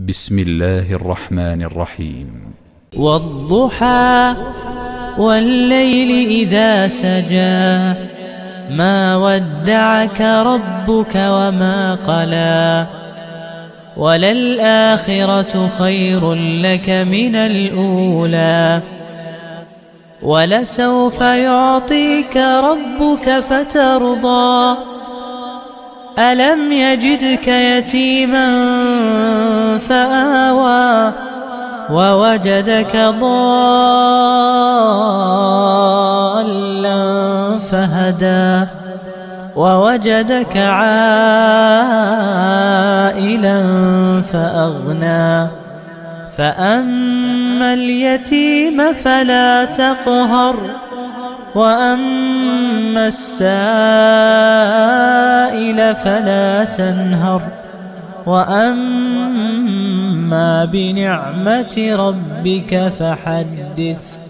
بسم الله الرحمن الرحيم. والضحى والليل إذا سجى ما ودعك ربك وما قلى وللآخرة خير لك من الأولى ولسوف يعطيك ربك فترضى ألم يجدك يتيما فآوى ووجدك ضالا فهدى ووجدك عائلا فأغنى فأما اليتيم فلا تقهر وأما السائل فلا تنهر وأما بنعمة ربك فحدث.